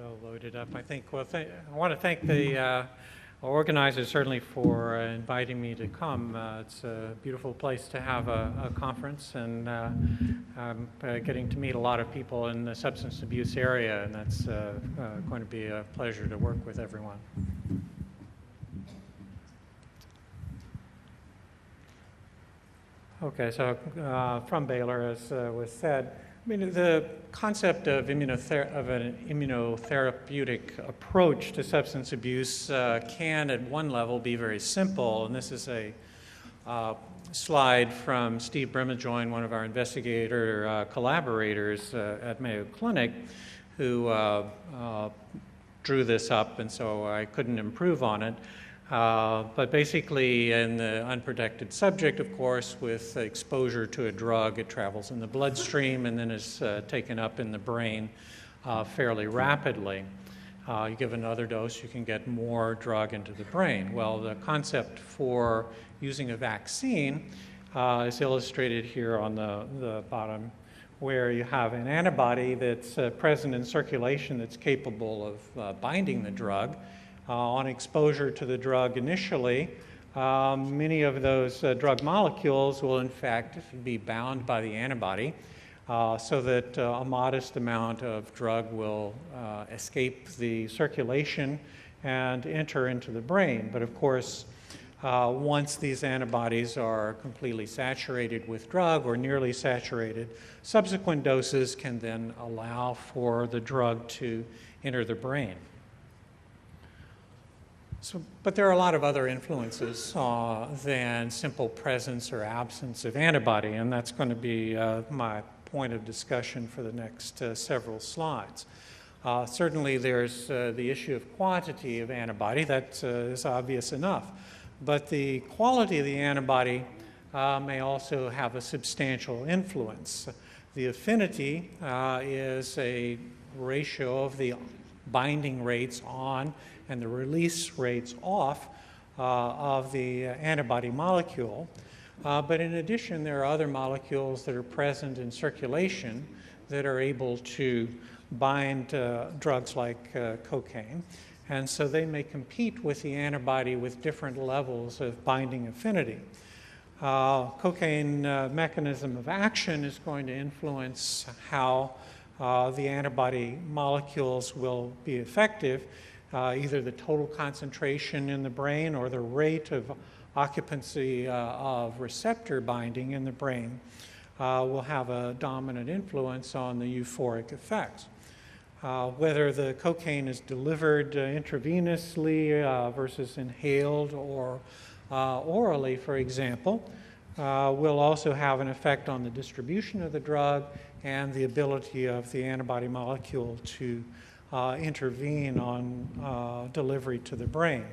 all loaded up, I think. Well, I want to thank the organizers certainly for inviting me to come. It's a beautiful place to have a conference, and I'm getting to meet a lot of people in the substance abuse area, and that's going to be a pleasure to work with everyone. Okay, so from Baylor, as was said, I mean, the concept of an immunotherapeutic approach to substance abuse can, at one level, be very simple. And this is a slide from Steve Brimajoin, one of our investigator collaborators at Mayo Clinic, who drew this up, and so I couldn't improve on it. But basically, in the unprotected subject, of course, with exposure to a drug, it travels in the bloodstream and then is taken up in the brain fairly rapidly. You give another dose, you can get more drug into the brain. Well, the concept for using a vaccine is illustrated here on the bottom, where you have an antibody that's present in circulation that's capable of binding the drug. On exposure to the drug initially, many of those drug molecules will in fact be bound by the antibody so that a modest amount of drug will escape the circulation and enter into the brain. But of course, once these antibodies are completely saturated with drug or nearly saturated, subsequent doses can then allow for the drug to enter the brain. But there are a lot of other influences than simple presence or absence of antibody, and that's going to be my point of discussion for the next several slides. Certainly there's the issue of quantity of antibody. That is obvious enough. But the quality of the antibody may also have a substantial influence. The affinity is a ratio of the binding rates on and the release rates off of the antibody molecule. But in addition, there are other molecules that are present in circulation that are able to bind drugs like cocaine. And so they may compete with the antibody with different levels of binding affinity. Cocaine mechanism of action is going to influence how the antibody molecules will be effective. Either the total concentration in the brain or the rate of occupancy of receptor binding in the brain will have a dominant influence on the euphoric effects. Whether the cocaine is delivered intravenously versus inhaled or orally, for example, will also have an effect on the distribution of the drug and the ability of the antibody molecule to intervene on delivery to the brain.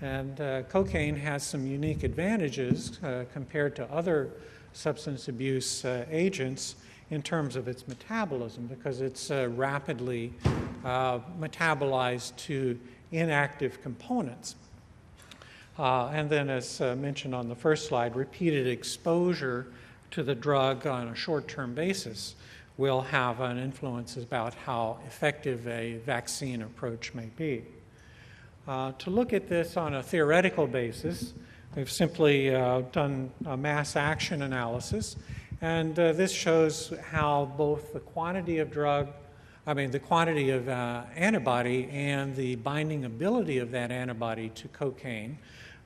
And cocaine has some unique advantages compared to other substance abuse agents in terms of its metabolism, because it's rapidly metabolized to inactive components. And then, as mentioned on the first slide, repeated exposure to the drug on a short-term basis will have an influence about how effective a vaccine approach may be. To look at this on a theoretical basis, we've simply done a mass action analysis, and this shows how both the quantity of antibody and the binding ability of that antibody to cocaine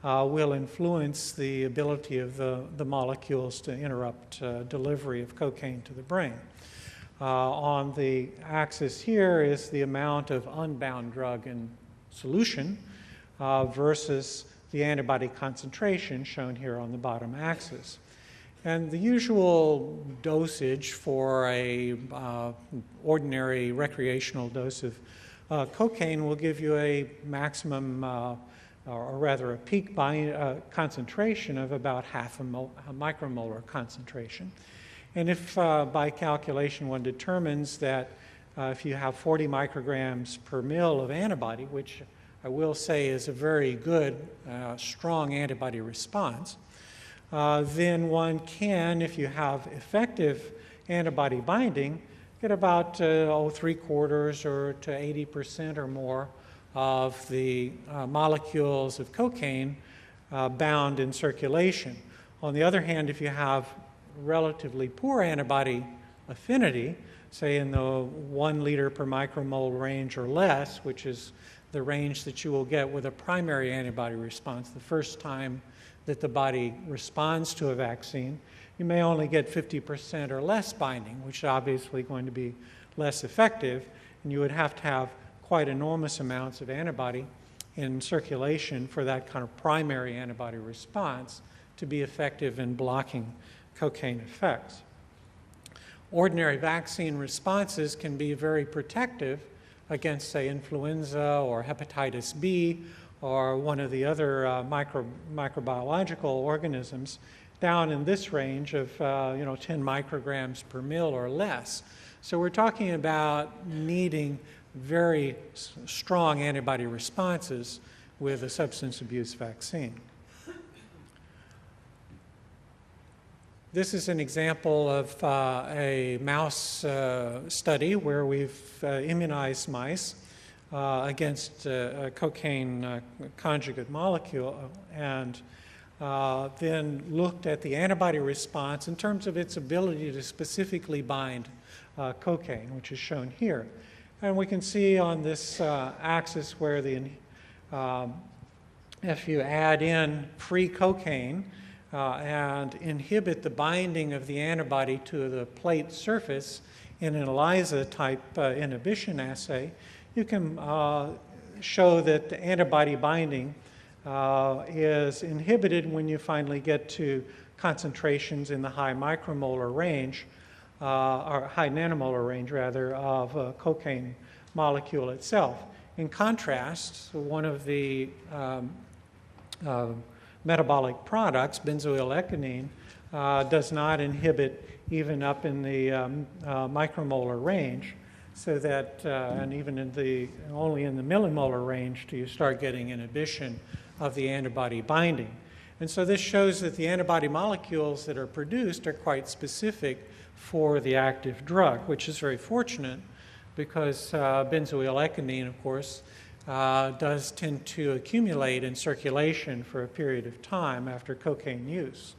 will influence the ability of the molecules to interrupt delivery of cocaine to the brain. On the axis here is the amount of unbound drug in solution versus the antibody concentration shown here on the bottom axis. And the usual dosage for a ordinary recreational dose of cocaine will give you a maximum, or rather a peak concentration of about half a micromolar concentration. And if by calculation one determines that if you have 40 micrograms per mil of antibody, which I will say is a very good, strong antibody response, then one can, if you have effective antibody binding, get about 3/4 or to 80% or more of the molecules of cocaine bound in circulation. On the other hand, if you have relatively poor antibody affinity, say in the 1 liter per micromole range or less, which is the range that you will get with a primary antibody response, the first time that the body responds to a vaccine, you may only get 50% or less binding, which is obviously going to be less effective, and you would have to have quite enormous amounts of antibody in circulation for that kind of primary antibody response to be effective in blocking cocaine effects. Ordinary vaccine responses can be very protective against, say, influenza or hepatitis B or one of the other microbiological organisms down in this range of 10 micrograms per mil or less. So we're talking about needing very strong antibody responses with a substance abuse vaccine. This is an example of a mouse study where we've immunized mice against a cocaine conjugate molecule and then looked at the antibody response in terms of its ability to specifically bind cocaine, which is shown here. And we can see on this axis where if you add in free cocaine and inhibit the binding of the antibody to the plate surface in an ELISA-type inhibition assay, you can show that the antibody binding is inhibited when you finally get to concentrations in the high micromolar range, or high nanomolar range, rather, of a cocaine molecule itself. In contrast, one of the metabolic products, benzoylecgonine, does not inhibit even up in the micromolar range, so that, and even only in the millimolar range do you start getting inhibition of the antibody binding. And so this shows that the antibody molecules that are produced are quite specific for the active drug, which is very fortunate because benzoylecgonine, of course, does tend to accumulate in circulation for a period of time after cocaine use.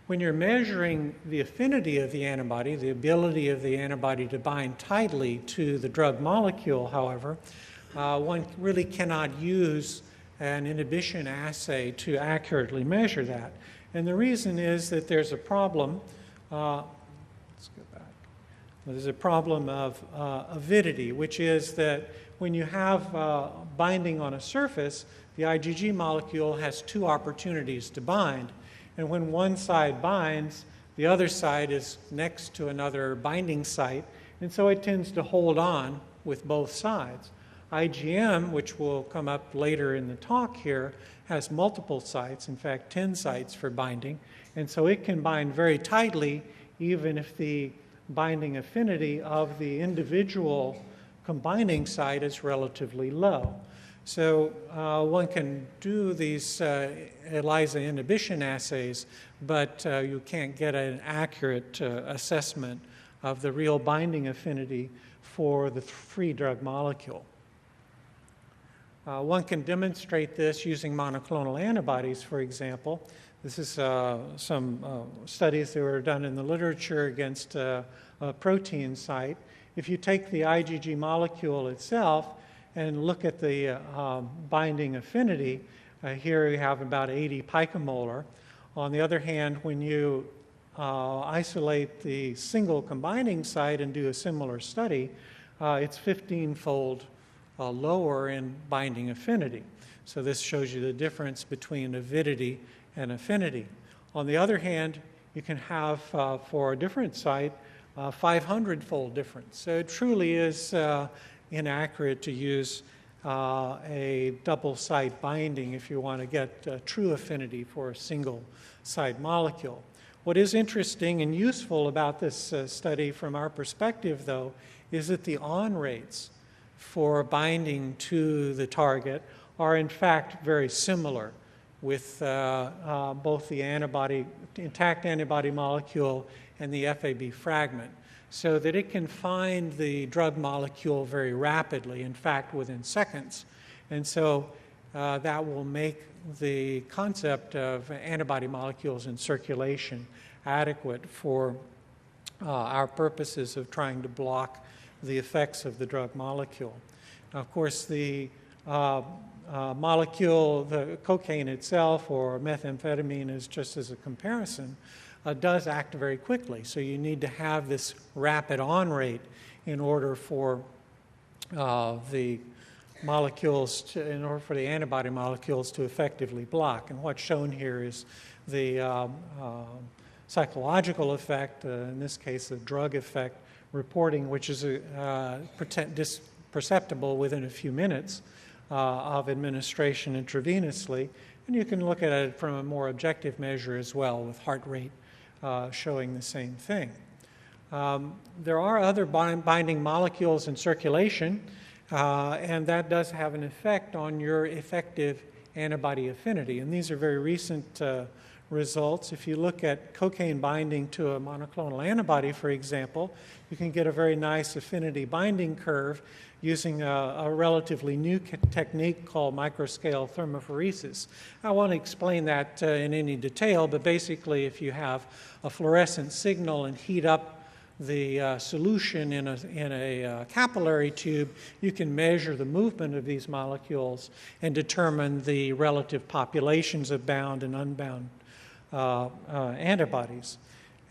When you're measuring the affinity of the antibody, the ability of the antibody to bind tightly to the drug molecule, however, one really cannot use an inhibition assay to accurately measure that. And the reason is that there's a problem, let's go back. There's a problem of avidity, which is that when you have binding on a surface, the IgG molecule has 2 opportunities to bind. And when one side binds, the other side is next to another binding site, and so it tends to hold on with both sides. IgM, which will come up later in the talk here, has multiple sites, in fact 10 sites for binding, and so it can bind very tightly even if the binding affinity of the individual combining site is relatively low. So one can do these ELISA inhibition assays, but you can't get an accurate assessment of the real binding affinity for the free drug molecule. One can demonstrate this using monoclonal antibodies, for example. This is some studies that were done in the literature against a protein site. If you take the IgG molecule itself and look at the binding affinity, here we have about 80 picomolar. On the other hand, when you isolate the single combining site and do a similar study, it's 15-fold lower in binding affinity. So this shows you the difference between avidity and affinity. On the other hand, you can have, for a different site, 500-fold difference. So it truly is inaccurate to use a double site binding if you want to get true affinity for a single site molecule. What is interesting and useful about this study from our perspective, though, is that the on rates for binding to the target are in fact very similar with both the intact antibody molecule and the FAB fragment, so that it can find the drug molecule very rapidly, in fact, within seconds. And so that will make the concept of antibody molecules in circulation adequate for our purposes of trying to block the effects of the drug molecule. Now, of course, the molecule, the cocaine itself or methamphetamine, is just as a comparison, does act very quickly. So you need to have this rapid on rate in order for the antibody molecules to effectively block. And what's shown here is the psychological effect, in this case the drug effect reporting, which is perceptible within a few minutes of administration intravenously. And you can look at it from a more objective measure as well, with heart rate showing the same thing. There are other binding molecules in circulation, and that does have an effect on your effective antibody affinity. And these are very recent results. If you look at cocaine binding to a monoclonal antibody, for example, you can get a very nice affinity binding curve using a relatively new technique called microscale thermophoresis. I won't explain that in any detail, but basically if you have a fluorescent signal and heat up the solution in a capillary tube, you can measure the movement of these molecules and determine the relative populations of bound and unbound antibodies.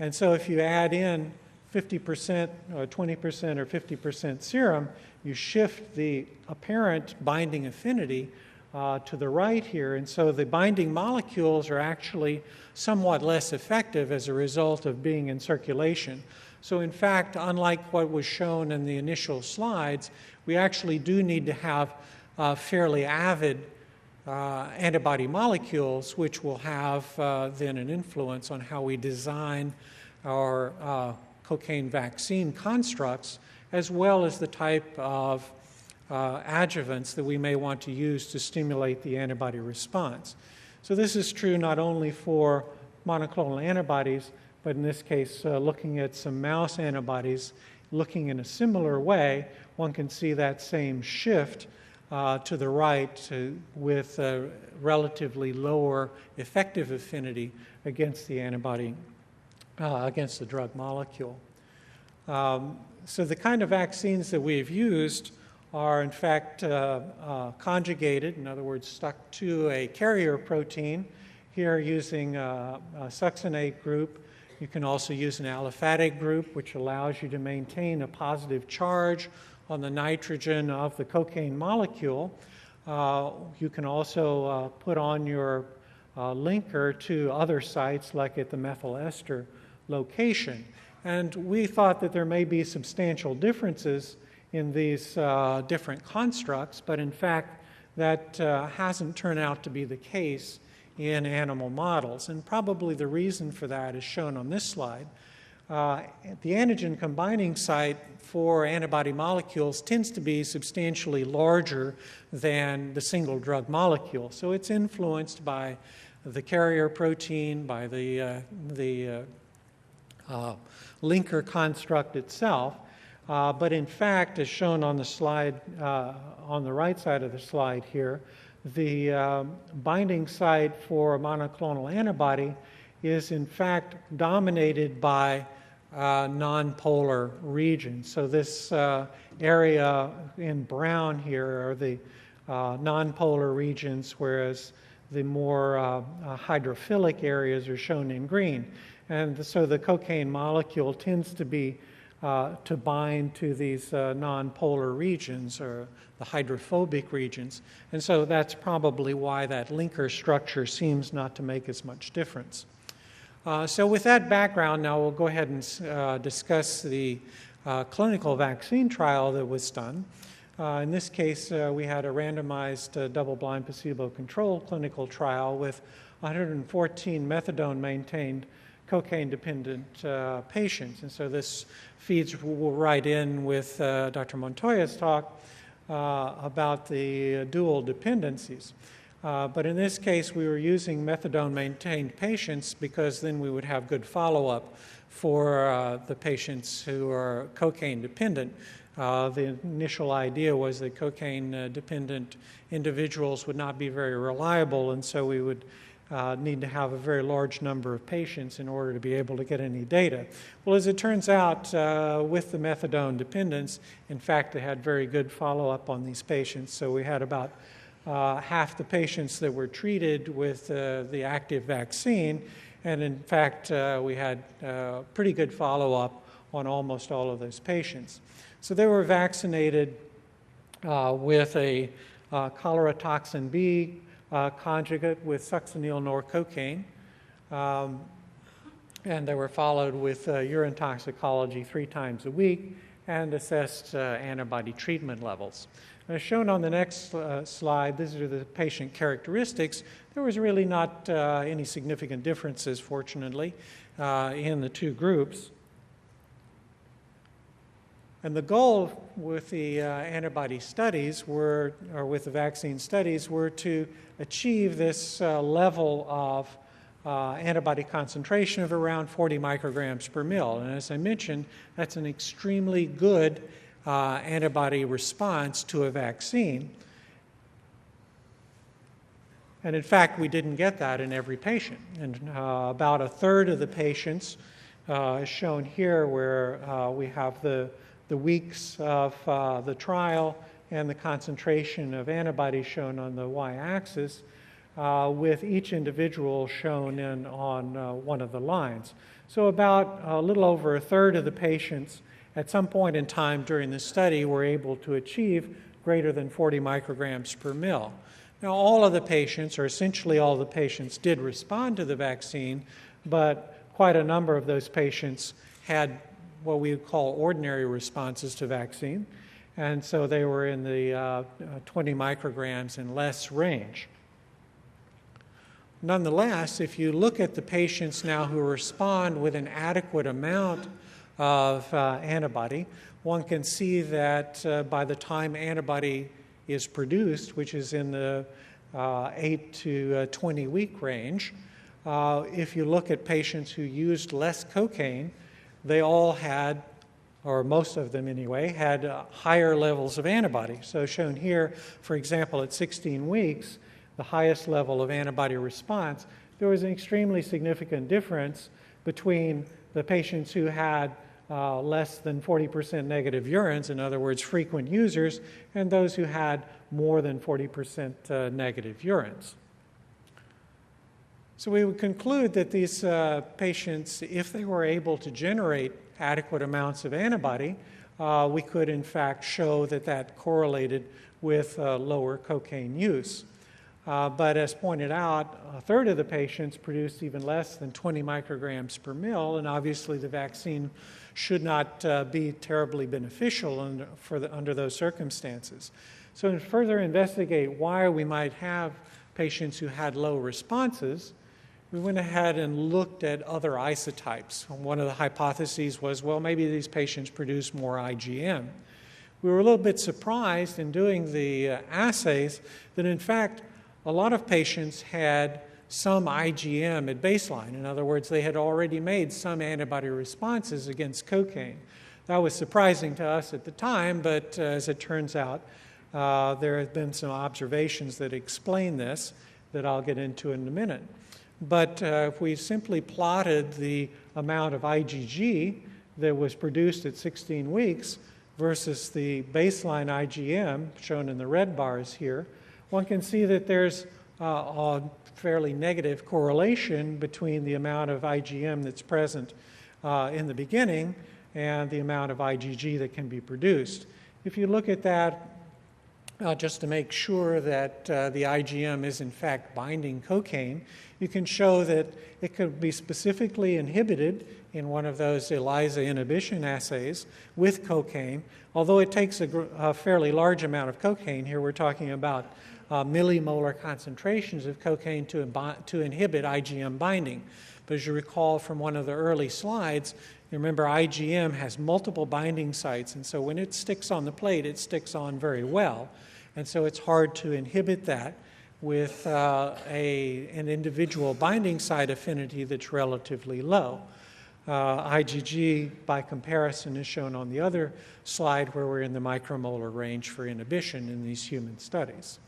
And so if you add in 50% or 20% or 50% serum, you shift the apparent binding affinity to the right here. And so the binding molecules are actually somewhat less effective as a result of being in circulation. So in fact, unlike what was shown in the initial slides, we actually do need to have fairly avid antibody molecules, which will have then an influence on how we design our cocaine vaccine constructs, as well as the type of adjuvants that we may want to use to stimulate the antibody response. So this is true not only for monoclonal antibodies, but in this case, looking at some mouse antibodies, looking in a similar way, one can see that same shift to the right with a relatively lower effective affinity against the antibody, against the drug molecule. So the kind of vaccines that we've used are in fact conjugated, in other words, stuck to a carrier protein, here using a succinate group. You can also use an aliphatic group, which allows you to maintain a positive charge on the nitrogen of the cocaine molecule. You can also put on your linker to other sites, like at the methyl ester location. And we thought that there may be substantial differences in these different constructs, but in fact, that hasn't turned out to be the case in animal models. And probably the reason for that is shown on this slide. The antigen combining site for antibody molecules tends to be substantially larger than the single drug molecule. So it's influenced by the carrier protein, by the linker construct itself. But in fact, as shown on the slide, on the right side of the slide here, the binding site for a monoclonal antibody is in fact dominated by nonpolar regions. So this area in brown here are the nonpolar regions, whereas the more hydrophilic areas are shown in green. And so the cocaine molecule tends to be to bind to these nonpolar regions, or the hydrophobic regions. And so that's probably why that linker structure seems not to make as much difference. So with that background, now we'll go ahead and discuss the clinical vaccine trial that was done. In this case, we had a randomized double-blind placebo-controlled clinical trial with 114 methadone-maintained cocaine-dependent patients. And so this feeds right in with Dr. Montoya's talk about the dual dependencies. But in this case, we were using methadone-maintained patients because then we would have good follow-up for the patients who are cocaine dependent. The initial idea was that cocaine-dependent individuals would not be very reliable, and so we would need to have a very large number of patients in order to be able to get any data. Well, as it turns out, with the methadone dependence, in fact, they had very good follow-up on these patients. So we had about half the patients that were treated with the active vaccine, and in fact, we had pretty good follow-up on almost all of those patients. So they were vaccinated with a cholera toxin B conjugate with succinyl norcocaine, and they were followed with urine toxicology 3 times a week and assessed antibody treatment levels. As shown on the next slide, these are the patient characteristics. There was really not any significant differences, fortunately, in the 2 groups. And the goal with the antibody studies or with the vaccine studies, were to achieve this level of antibody concentration of around 40 micrograms per mil. And as I mentioned, that's an extremely good antibody response to a vaccine. And in fact, we didn't get that in every patient. And about a third of the patients, is shown here, where we have the weeks of the trial and the concentration of antibodies shown on the y-axis, with each individual shown on one of the lines. So about a little over a third of the patients at some point in time during the study were able to achieve greater than 40 micrograms per mil. Now, all of the patients, or essentially all the patients, did respond to the vaccine, but quite a number of those patients had what we would call ordinary responses to vaccine, and so they were in the 20 micrograms and less range. Nonetheless, if you look at the patients now who respond with an adequate amount of antibody, one can see that by the time antibody is produced, which is in the 8 to 20 week range, if you look at patients who used less cocaine, they all had, or most of them anyway, had higher levels of antibody. So shown here, for example, at 16 weeks, the highest level of antibody response, there was an extremely significant difference between the patients who had less than 40% negative urines, in other words, frequent users, and those who had more than 40% negative urines. So we would conclude that these patients, if they were able to generate adequate amounts of antibody, we could in fact show that that correlated with lower cocaine use. But as pointed out, a third of the patients produced even less than 20 micrograms per mil, and obviously the vaccine should not be terribly beneficial under those circumstances. So to further investigate why we might have patients who had low responses, we went ahead and looked at other isotypes. One of the hypotheses was, well, maybe these patients produce more IgM. We were a little bit surprised in doing the assays that, in fact, a lot of patients had some IgM at baseline. In other words, they had already made some antibody responses against cocaine. That was surprising to us at the time, but as it turns out, there have been some observations that explain this that I'll get into in a minute. But if we simply plotted the amount of IgG that was produced at 16 weeks versus the baseline IgM, shown in the red bars here, one can see that there's a fairly negative correlation between the amount of IgM that's present in the beginning and the amount of IgG that can be produced. If you look at that, just to make sure that the IgM is in fact binding cocaine, you can show that it could be specifically inhibited in one of those ELISA inhibition assays with cocaine, although it takes a fairly large amount of cocaine. Here we're talking about millimolar concentrations of cocaine to inhibit IgM binding. But as you recall from one of the early slides, you remember IgM has multiple binding sites, and so when it sticks on the plate, it sticks on very well. And so it's hard to inhibit that with an individual binding site affinity that's relatively low. IgG, by comparison, is shown on the other slide where we're in the micromolar range for inhibition in these human studies.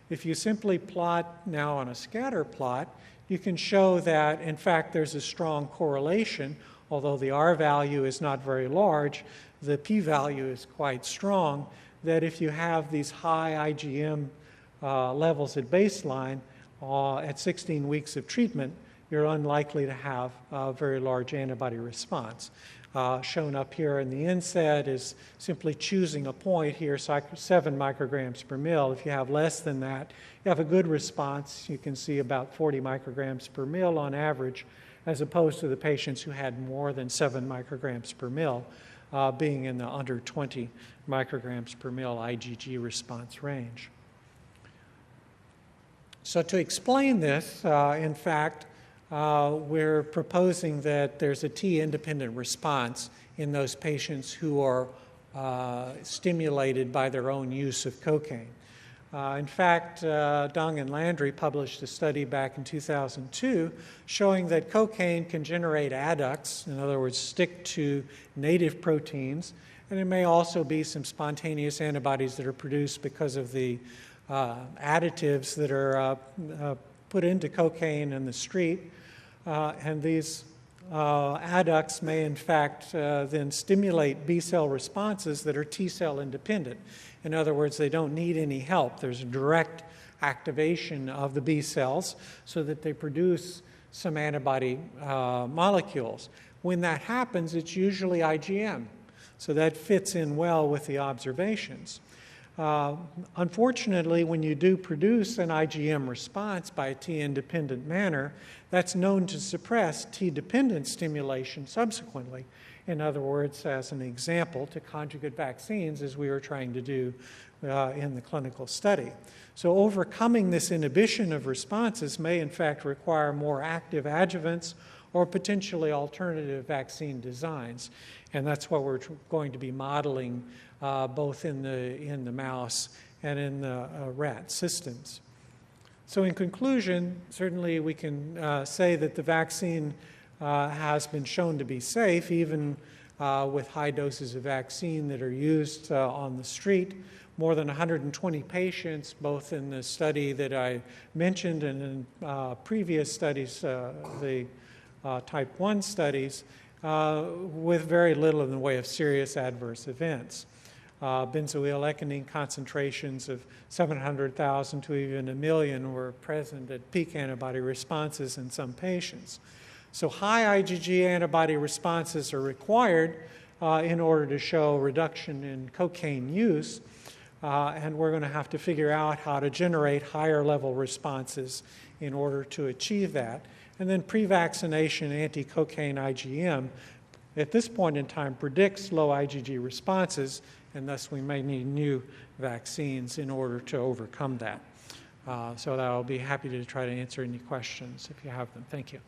If you simply plot now on a scatter plot, you can show that, in fact, there's a strong correlation. Although the R value is not very large, the P value is quite strong, that if you have these high IgM levels at baseline at 16 weeks of treatment, you're unlikely to have a very large antibody response. Shown up here in the inset is simply choosing a point here, 7 micrograms per mil. If you have less than that, you have a good response. You can see about 40 micrograms per mil on average, as opposed to the patients who had more than 7 micrograms per mil, being in the under 20 micrograms per mil IgG response range. So to explain this, in fact, we're proposing that there's a T-independent response in those patients who are stimulated by their own use of cocaine. In fact, Dong and Landry published a study back in 2002 showing that cocaine can generate adducts, in other words, stick to native proteins, and it may also be some spontaneous antibodies that are produced because of the additives that are put into cocaine in the street. And these adducts may, in fact, then stimulate B-cell responses that are T-cell independent. In other words, they don't need any help. There's a direct activation of the B-cells so that they produce some antibody molecules. When that happens, it's usually IgM. So that fits in well with the observations. Unfortunately, when you do produce an IgM response by a T-independent manner, that's known to suppress T-dependent stimulation subsequently. In other words, as an example, to conjugate vaccines, as we were trying to do in the clinical study. So overcoming this inhibition of responses may, in fact, require more active adjuvants or potentially alternative vaccine designs. And that's what we're going to be modeling both in the mouse and in the rat systems. So in conclusion, certainly we can say that the vaccine has been shown to be safe, even with high doses of vaccine that are used on the street. More than 120 patients, both in the study that I mentioned and in previous studies, the type 1 studies, with very little in the way of serious adverse events. Benzoyl concentrations of 700,000 to even 1 million were present at peak antibody responses in some patients. So high IgG antibody responses are required in order to show reduction in cocaine use, and we're going to have to figure out how to generate higher level responses in order to achieve that. And then pre-vaccination anti-cocaine IgM, at this point in time, predicts low IgG responses, and thus we may need new vaccines in order to overcome that. So I'll be happy to try to answer any questions if you have them. Thank you.